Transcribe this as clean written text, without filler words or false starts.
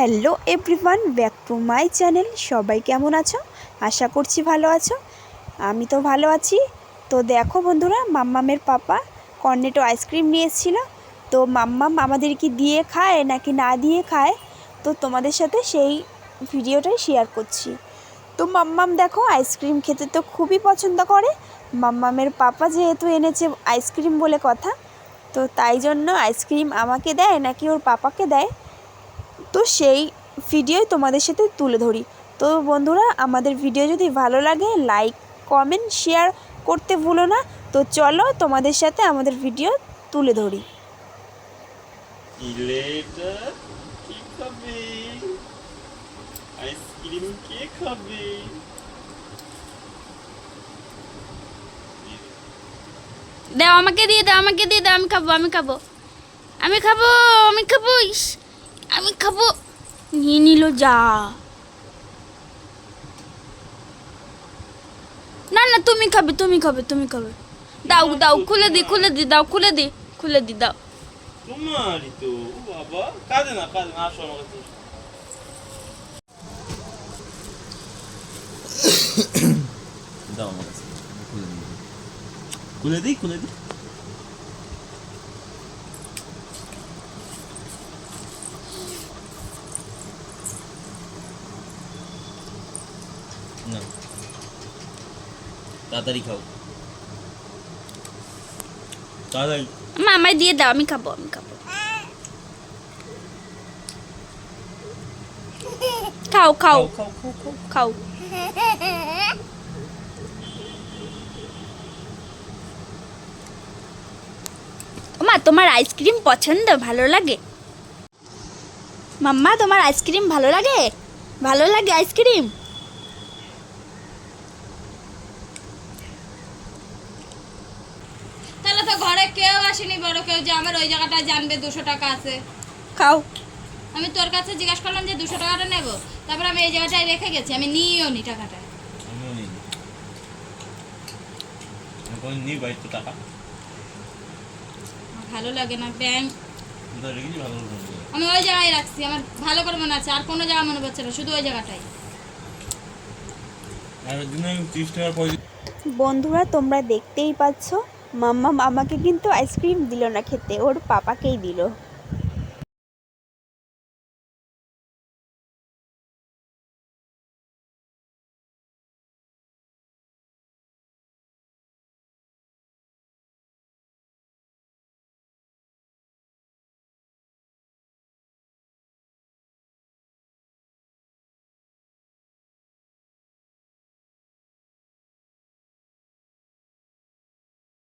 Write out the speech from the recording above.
Hello everyone, back to my channel. সবাই কেমন আছো? আশা করছি ভালো আছো। আমি তো ভালো আছি। তো দেখো বন্ধুরা, মাম্মামের পাপা কর্নেটো আইসক্রিম নিয়ে এসেছিল। তো মাম্মাম আমাদেরকে দিয়ে খায় নাকি না দিয়ে খায়, তো তোমাদের সাথে সেই ভিডিওটাই শেয়ার করছি। তো মাম্মাম দেখো আইসক্রিম খেতে তো খুবই পছন্দ করে। মাম্মামের পাপা যেহেতু এনেছে আইসক্রিম বলে কথা, তো তাই জন্য আইসক্রিম আমাকে দেয় নাকি ওর পাপাকে দেয়, তো সেই ভিডিওই তোমাদের সাথে তুলে ধরি। তো বন্ধুরা, আমাদের ভিডিও যদি ভালো লাগে লাইক কমেন্ট শেয়ার করতে ভুলো না। তো চলো তোমাদের সাথে আমাদের ভিডিও তুলে ধরি। আইসক্রিম কে খাবে? দাও, আমাকে দিয়ে দাও, আমাকে দিয়ে দাও। আমি খাবো, আমি খাবো, আমি খাবো, আমি খাবো, আমি খাবো। নিয়ে নিল যা। না না, তুমি খাবে, তুমি খাবে, তুমি খাবে। দাও দাও, খুলে দি, খুলে দি, দাও, খুলে দি, খুলে দি, দাও। তোমারই তো বাবা, কাঁদে না কাঁদে না, আসো আমার কাছে। দাও আমার কাছে, খুলে দিই, খুলে দিই। না, তাড়াতাড়ি খাও, তাড়াতাড়ি। মা, আমায় দিয়ে দাও, আমি খাবো, আমি খাবো। খাও খাও খাও খাও খাও। খাও। মা, তোমার আইসক্রিম পছন্দ, ভালো লাগে? মাম্মা, তোমার আইসক্রিম ভালো লাগে? ভালো লাগে আইসক্রিম? তাহলে তো ঘরে কেউ আসেনি বড় কেউ যে আমার ওই জায়গাটা জানবে 200 টাকা আছে। খাও। আমি তোর কাছে জিজ্ঞাসা করলাম যে 200 টাকাটা নেব, তারপর আমি এই জায়গাটায় রেখে গেছি, আমি নিয়েও নি টাকাটা। আমিও নিই, আমি নিই বাইরে টাকা। আমার ভালো লাগে না ব্যাংক, রেখেছি ভালো করে। আমি ওই জায়গায় রাখছি, আমার ভালো করে মনে আছে, আর কোনো জায়গা মনে পড়ছে না, শুধু ওই জায়গাটাই। আর দিনে আমি 30 টাকার পয়সা। বন্ধুরা, তোমরা দেখতেই পাচ্ছ মাম্মাম আমাকে কিন্তু আইসক্রিম দিল না খেতে, ওর পাপাকেই দিল।